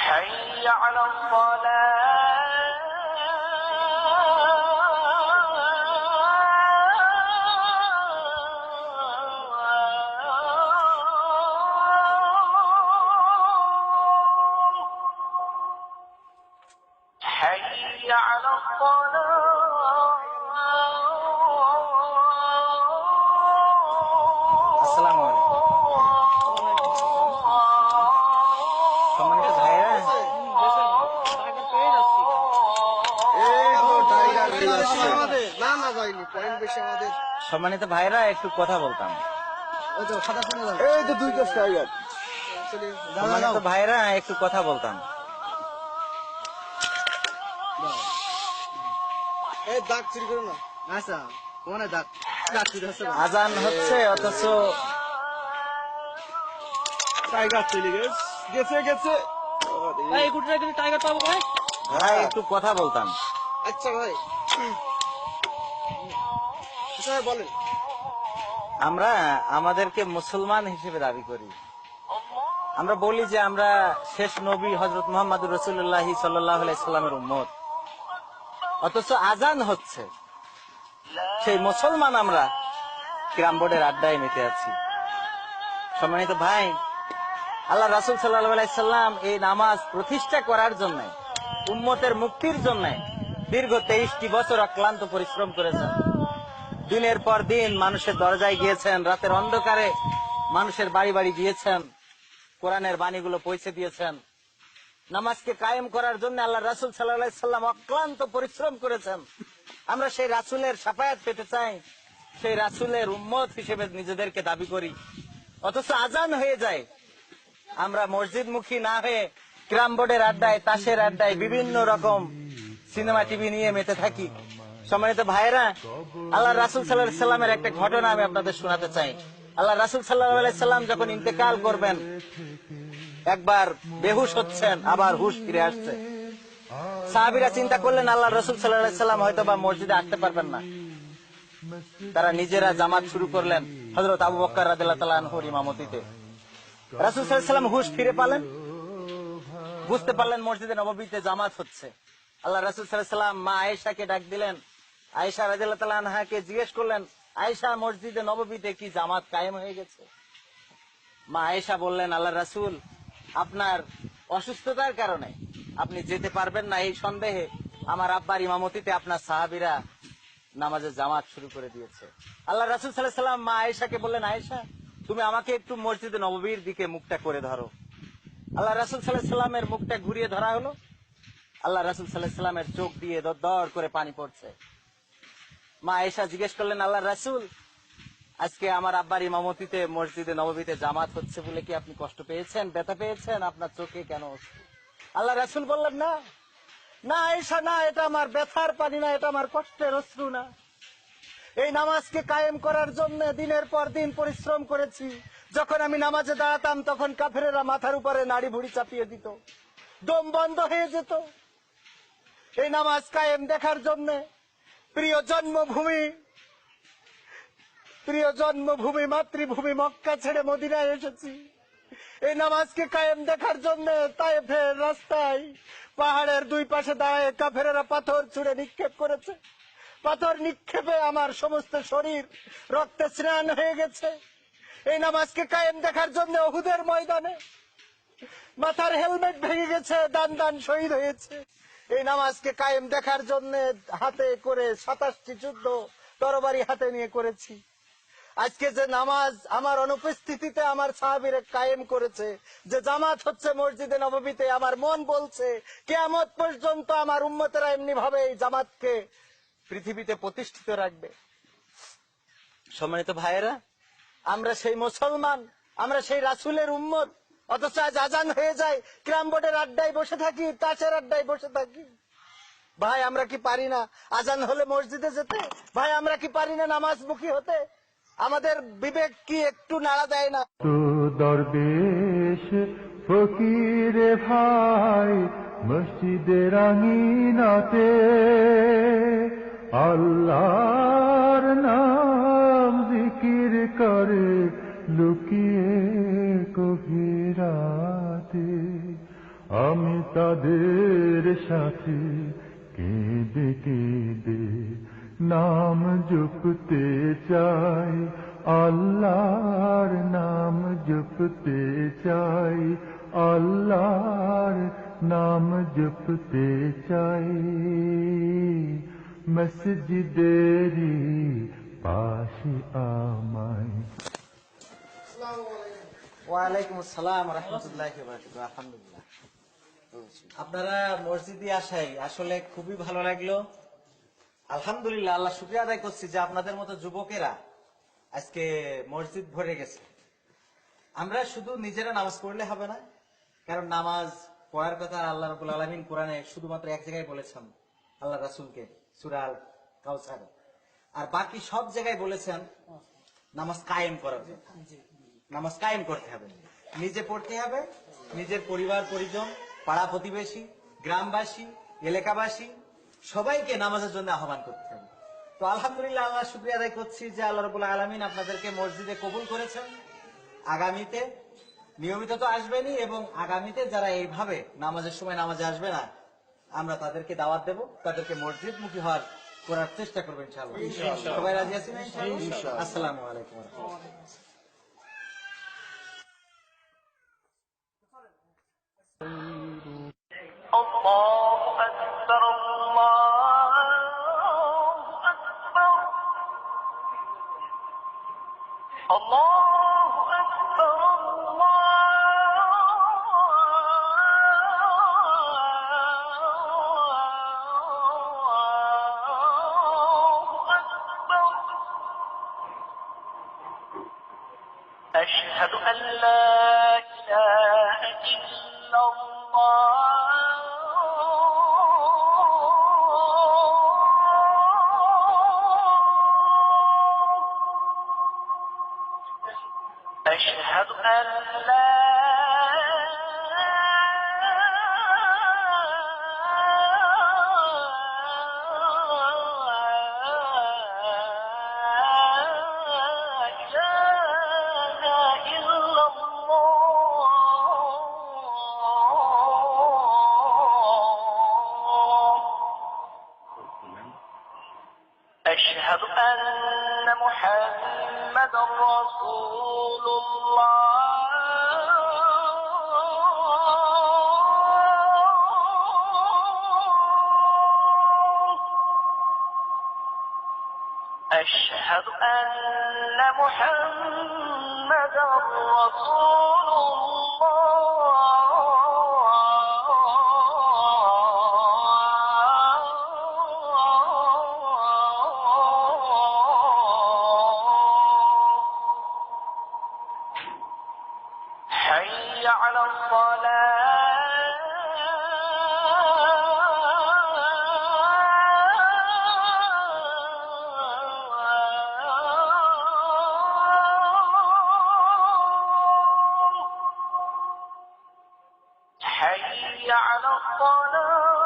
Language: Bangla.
حي على الصلاة حي على الصلاة আসসালামু আলাইকুম। সম্মানিত ভাইরা, সম্মানিত ভাইরা, একটু কথা বলতাম। সম্মানিত ভাইরা, একটু কথা বলতাম। আজান হচ্ছে অথচ টাইগার চলে গেছে গেছে। টাইগার পাবো ভাই? ভাই একটু কথা বলতাম। আচ্ছা ভাই, বলেন। আমরা আমাদেরকে মুসলমান হিসেবে দাবি করি। আমরা বলি যে আমরা শেষ নবী হযরত মুহাম্মদুর রাসূলুল্লাহ সাল্লাল্লাহু আলাইহি সাল্লামের উম্মত, অথচ আজান হচ্ছে। সেই মুসলমান আমরা ক্যারাম বোর্ডের আড্ডায় মেতে আছি। সম্মানিত ভাই, আল্লাহ রাসূল সাল্লাল্লাহু আলাইহি সাল্লাম এই নামাজ প্রতিষ্ঠা করার জন্য, উম্মতের মুক্তির জন্য দীর্ঘ 23টি বছর অক্লান্ত পরিশ্রম করেছেন। দিনের পর দিন মানুষের দরজায় গিয়েছেন, রাতের অন্ধকারে মানুষের বাড়ি বাড়ি গিয়েছেন, কোরআনের বাণীগুলো পৌঁছে দিয়েছেন। নামাজকে কায়েম করার জন্য আল্লাহ রাসূল সাল্লাল্লাহু আলাইহি সাল্লাম অক্লান্ত পরিশ্রম করেছেন। আমরা সেই রাসূলের শাফায়াত পেতে চাই, সেই রাসূলের উম্মত হিসেবে নিজেদেরকে দাবি করি। অথচ আজান হয়ে যায়, আমরা মসজিদমুখী না হয়ে ক্যারাম বোর্ডের আড্ডায়, তাসের আড্ডায় বিভিন্ন রকম সিনেমা টিভি নিয়ে মেতে থাকি। সম্মানিত ভাইরা, আল্লাহ রাসূল সাল্লাল্লাহু আলাইহি সাল্লামের একটা ঘটনা আমি আপনাদের শোনাতে চাই। আল্লাহ রাসূল সাল্লাল্লাহু আলাইহি সাল্লাম যখন ইন্তেকাল করবেন, একবার বেহুশ হচ্ছেন, আবার হুশ ফিরে আসছে। সাহাবীরা চিন্তা করলেন আল্লাহ রাসূল সাল্লাল্লাহু আলাইহি সাল্লাম হয়তো বা মসজিদে আসতে পারবেন না। তারা নিজেরা জামাত শুরু করলেন হযরত আবু বকর রাদিয়াল্লাহু তাআলা আনহুর ইমামতিতে। রাসূল সাল্লাল্লাহু আলাইহি সাল্লাম হুশ ফিরে পেলেন, বুঝতে পারলেন মসজিদে নববীতে জামাত হচ্ছে। আল্লাহ রাসূল সাল্লাল্লাহু আলাইহি সাল্লাম মা আয়েশাকে ডাক দিলেন। আয়েশা রাদিয়াল্লাহু তাআলা আনহাকে জিজ্ঞেস করলেন, আয়েশা, মসজিদে নববীতে কি জামাত কায়েম হয়ে গেছে? মা আয়েশা বললেন, আল্লাহ রাসূল, আপনার অসুস্থতার কারণে আপনি যেতে পারবেন না এই সন্দেহে আমার আব্বার ইমামতিতে আপনার সাহাবীরা নামাজে জামাত শুরু করে দিয়েছে। আল্লাহ রাসূল সাল্লাল্লাহু আলাইহি সাল্লাম মা আয়েশাকে বললেন, আয়েশা, তুমি আমাকে একটু মসজিদে নববীর দিকে মুখটা করে ধরো। আল্লাহ রাসূল সাল্লাল্লাহু আলাইহি সাল্লামের মুখটা ঘুরিয়ে ধরা হলো। আল্লাহ রাসূল সাল্লাল্লাহু আলাইহি সাল্লামের চোখ দিয়ে দর করে পানি পড়ছে। মা আয়েশা জিজ্ঞেস করলেন, আল্লাহ রাসূল, আজকে আমার আব্বার ইমামতিতে মসজিদে নববীতে জামাত হচ্ছে বলে কি আপনি কষ্ট পেয়েছেন, ব্যথা পেয়েছেন? আপনার চোখে কেন? আল্লাহ রাসূল বললেন, না না আয়েশা, না, এটা আমার ব্যথার পানি না, এটা আমার কষ্টের অশ্রু না। এই নামাজকে কায়েম করার জন্য দিনের পর দিন পরিশ্রম করেছি। যখন আমি নামাজে দাঁড়াতাম তখন কাফেরেরা মাথার উপরে নাড়ি ভুড়ি চাপিয়ে দিত, দম বন্ধ হয়ে যেত। এই নামাজ কায়েম দেখার জন্য প্রিয় জন্মভূমি মাতৃভূমি মক্কা ছেড়ে মদিনায় এসেছি। এই নামাজকে কায়েম দেখার জন্য তায়েফের রাস্তায় পাহাড়ের দুই পাশে দাঁড়ায় কাফেরেরা পাথর ছুঁড়ে নিক্ষেপ করেছে। পাথর নিক্ষেপে আমার সমস্ত শরীর রক্তে স্নান হয়ে গেছে। এই নামাজকে কায়েম দেখার জন্য উহুদের ময়দানে মাথার হেলমেট ভেঙে গেছে, দান শহীদ হয়েছে। এই নামাজকে কায়েম দেখার জন্য হাতে করে 27টি যুদ্ধ তরবারি হাতে নিয়ে করেছি। আজকে যে নামাজ আমার অনুপস্থিতিতে আমার সাহাবীরা কায়েম করেছে, যে জামাত হচ্ছে মসজিদে নববীতে, আমার মন বলছে কিয়ামত পর্যন্ত আমার উম্মতেরা এমনি ভাবে এই জামাতকে পৃথিবীতে প্রতিষ্ঠিত রাখবে। সম্মানিত ভাইয়েরা, আমরা সেই মুসলমান, আমরা সেই রাসূলের উম্মত, অথচ আজ আজান হয়ে যায়, ক্যারাম বোর্ডের আড্ডায় বসে থাকি, তাসের আড্ডায় বসে থাকি। ভাই, আমরা কি পারি না আজান হলে মসজিদে যেতে? ভাই, আমরা কি পারি না নামাজমুখী হতে? আমাদের বিবেক কি একটু নাড়া দেয় না? তু দরবেশ ফকিরে ভাই মসজিদের আঙিনাতে আল্লাহর নাম জিকির করে লুকিয়ে গভীরাতে আমি তাদের সাথে কেঁদে কেঁদে নাম জপতে চাই, আল্লাহর নাম জপতে চাই, আল্লাহর নাম জপতে চাই। মসজিদেরি পাশে আমায়। ওয়ালাইকুম আসসালাম রহমতুল্লাহ। আলহামদুলিল্লাহ, আপনারা মসজিদে আসাই আসলে খুবই ভালো লাগলো। আলহামদুলিল্লাহ, আল্লাহ শুকরিয়া আদায় করছি যে আপনাদের মতো যুবকেরা আজকে মসজিদ ভরে গেছে। আমরা শুধু নিজেরা নামাজ পড়লে হবে না, কারণ নামাজ পড়ার কথা আল্লাহ রাব্বুল আলামিন কোরআনে শুধুমাত্র এক জায়গায় বলেছেন আল্লাহ রাসূলকে, সূরা আল কাউসার, আর বাকি সব জায়গায় বলেছেন নামাজ কায়েম করার কথা। নামাজ কায়েম করতে হবে, নিজে পড়তে হবে, নিজের পরিবার পরিজন, পাড়া প্রতিবেশী, গ্রামবাসী, এলাকাবাসী সবাইকে নামাজের জন্য আহ্বান করতে হবে। তো আলহামদুলিল্লাহ, আল্লাহ শুকরিয়া আদায় করছি যে আল্লাহ রাব্বুল আলামিন আপনাদেরকে মসজিদে কবুল করেছেন। আগামীতে নিয়মিত তো আসবেনই, এবং আগামীতে যারা এইভাবে নামাজের সময় নামাজে আসবে না, আমরা তাদেরকে দাওয়াত দেব, তাদেরকে মসজিদমুখী হওয়ার করার চেষ্টা করবো ইনশাআল্লাহ। সবাই রাজি আছেন ইনশাআল্লাহ? আসসালামু আলাইকুম ওয়া রাহমাতুল্লাহ। الله أكبر الله أكبر الله أكبر الله أكبر أشهد أن لا إله إلا الله أشهد أن لا إله إلا الله أشهد أن محمدا رسول الله أشهد أن محمدا رسول الله حي على الصلاة حي على الصلاة